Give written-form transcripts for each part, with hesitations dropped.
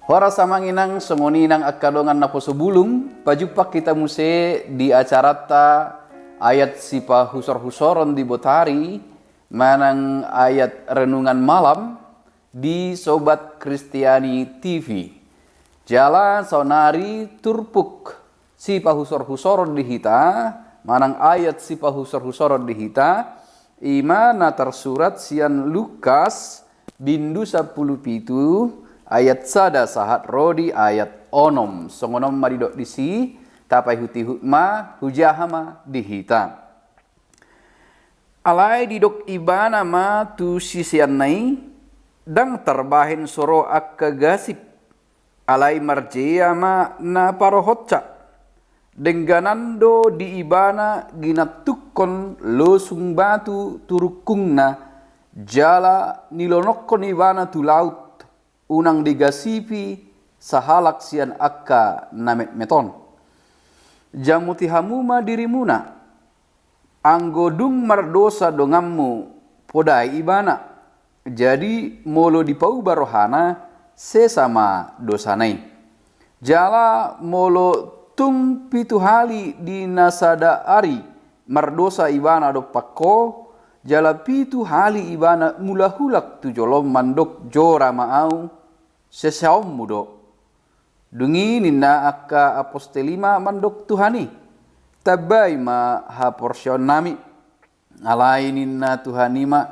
Hora samanginang semoninang akadongan na posubulung pajupak kita muse di acara ayat sipa husor-husoron di Botari manang ayat renungan malam di Sobat Kristiani TV. Jala sonari turpuk sipa husor-husoron di hita manang ayat sipa husor-husoron di hita imana tersurat sian Lukas bindu 10 ayat sada sahat rodi ayat onom songonom maridok disi tapai huti hutma hujahama dihita alai didok ibana ma tu sisian nai dang terbahin soro akka gasip alai marjea ma na parohotca dengganando di ibana ginatukon losung batu turukungna jala nilonokon ibana tu laut unang digasipi sahalak sian akka namet meton. Jamuti hamuma dirimuna, anggodung mardosa dongammu podai ibana. Jadi molo dipau barohana sesama dosanai. Jala molo tung pitu hali di nasada ari mardosa ibana do pakko. Jala pitu hali ibana mula hulak tu jolom mandok jora maau sesaom mudo. Dungi nina akka apostelima mandok Tuhani. Tabai ma ha porsyon nami. Alai nina Tuhani ma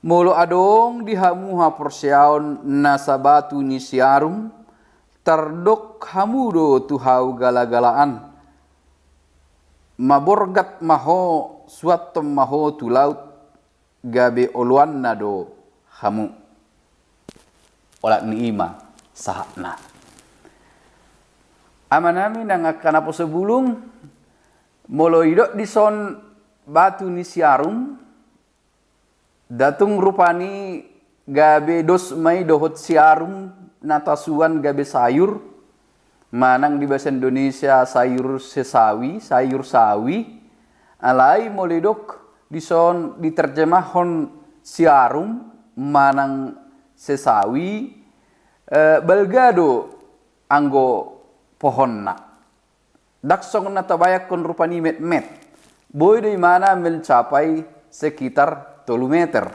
molo adong dihamu ha porsyon nasabatu ni siarum. Tardok hamudo tuhau galagalaan. Maborgat maho suatom maho tu laut. Gabe oluan nado hamu olak niima sahatna amanami nang akan apa sebulung molo idok dison batu ni siarum datung rupani gabe dos mai dohot siarum natasuan gabe sayur manang di bahasa Indonesia sayur sesawi sayur sawi alai molo idok dison diterjemahon siarum manang sesawi balgado anggo pohonna daksong na tabayakon rupani met-met boy di mana mencapai sekitar 3 meter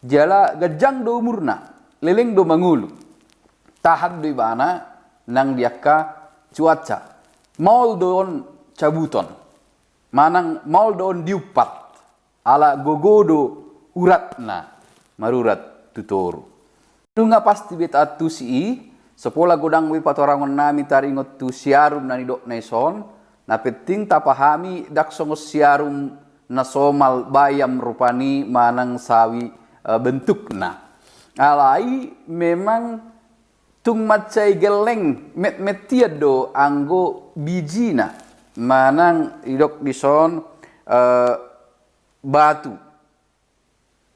jala gajang do umurna leleng do mangulu tahap do ibana nang diakka cuaca maul doon cabuton manang maul doon diupat ala gogodo uratna marurat tutoru. Nunga pasti beta tu si sepola godang wi patorangon nami taringot tu siarum nani dok naison na penting tapahami dak songos siarum na somal bayam rupani manang sawi bentukna. Alai memang tung macai geleng met-metiad do anggo bijina manang idok dison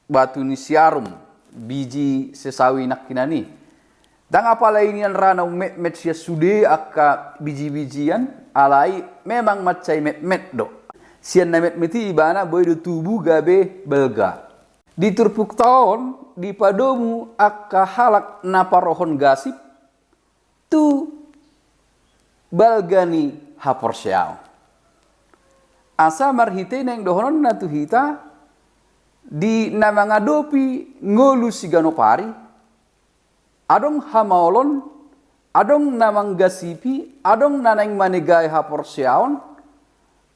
batu ni siarum biji sesawi nak kinani dang apa lainian rana met sia sude akka biji-bijian alai memang macai met do sian na meti ibana boy do tubuh gabe belga di turpuk taon di padomu akka halak naparohon gasip tu balgani haporsyao asa marhite neng dohonon na tuhita di namangadopi ngolu siganopari adong hamaolon adong namanggasipi adong nanang manegay haporsyaon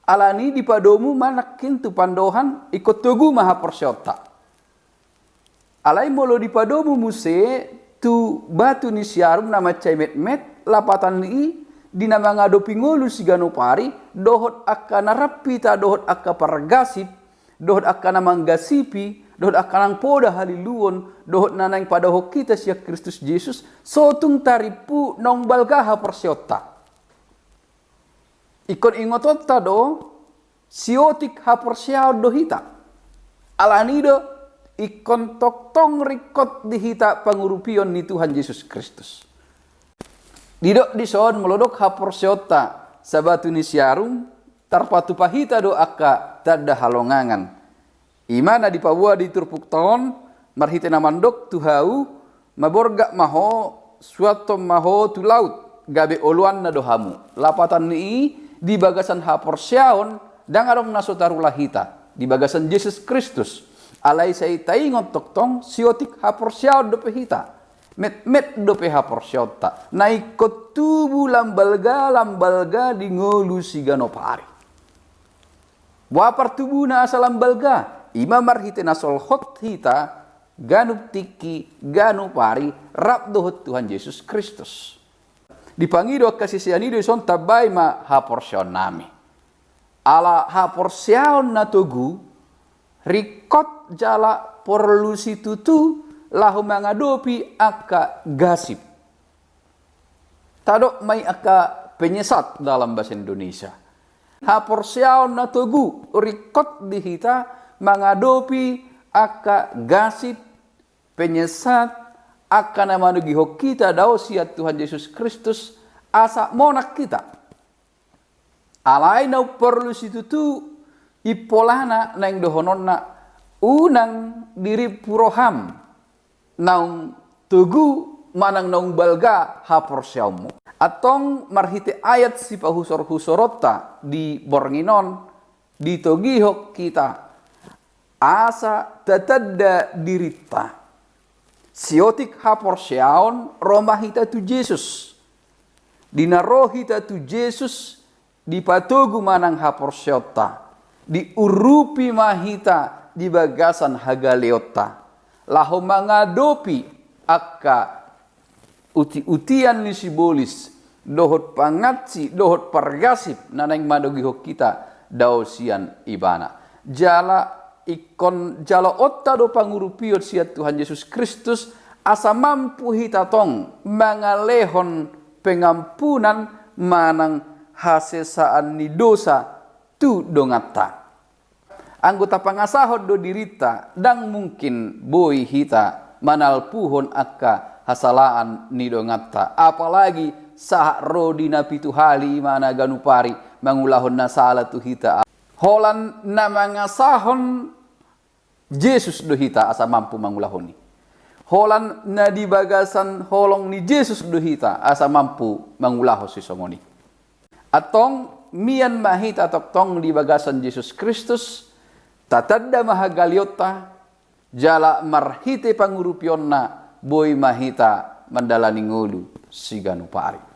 alani di padomu manakin tu pandohan ikut tugu mahaporsyota alai molo di padomu muse tu batu ni siarum nama cai met lapatan ni di nama ngadopi ngolu siganopari dohot akka narapi ta dohot akka paragasip dohot akka namanggasipi dohot akka nang poda haliluon dohot nanang padahok kita siya Kristus Yesus sotung taripu nong balgaha persyota ikon ingotot ta do siotik ha persyao dohita alanido ikon toktong rikot dihita pangurupion ni Tuhan Yesus Kristus didok dison melodok haporsyota sabatu ni siarum tarpatu pahita do akka tada halongangan imana di pawua di turpuk ton marhite namandok tuhau maborga maho suatu maho tu laut gabe oluan na dohamu. Lapatan ni di bagasan haporsiaon dan arong nasotarulah hita di bagasan Yesus Kristus. Alay say taingon toktong siotik haporsiaon dope hita. Met dope haporsiaon ta. Naikot tubu lambalga di ngolu sigano pari. Wapar tubu na asa lambalga. Ima marhite nasol hot hita. Ganu tiki, ganu pari, rap dohot Tuhan Yesus Kristus. Dipangido kasisianido son tabay ma haporsyon nami. Ala haporsyon na tugu, rikot jala porlusi tutu, lahu mangadopi aka gasip. Tadok may aka penyesat dalam bahasa Indonesia. Haporsyon na tugu, rikot dihita, mangadopi aka gasip, penyesat, akan nama nugihok kita daw siya Tuhan Yesus Kristus asa monak kita. Alay na perlu situ tu ipolana na yung dohonon na unang diri puroham naung tugu manang naung balga haporsyaw mo. Atong marhite ayat si pahusor-husorota di bornginon dito gihok kita asa tatadda dirita. Siotik haporsyaon romahita tu Jesus. Dinarohita tu Jesus dipatugu manang haporsyota. Diurupi mahita di bagasan hagaleota. Laho mangadopi akka uti-utian ni sibolis. Dohot pangatsi, dohot pargasip nanang madogihok kita dausian ibana. Jala ikon jalo otta do pangurupiot siat Tuhan Yesus Kristus asa mampu hitatong mangalehon pengampunan manang hasesaan ni dosa tu dongata. Anggota pangasahod do dirita dang mungkin boy hita manalpuhon akka hasalaan ni dongata. Apalagi sah rodina pitu hali mana ganupari mangulahon na sala tu hita. Holan na mga sahon Jesus do hita asa mampu mangulahoni. Holan na di bagasan holong ni Jesus do hita asa mampu mangulahos si songoni. Atong mian mahita toktong di bagasan Jesus Kristus tatadda mahagaliota jala marhite pangurupyon na boy mahita mandalani ngulu si ganupari.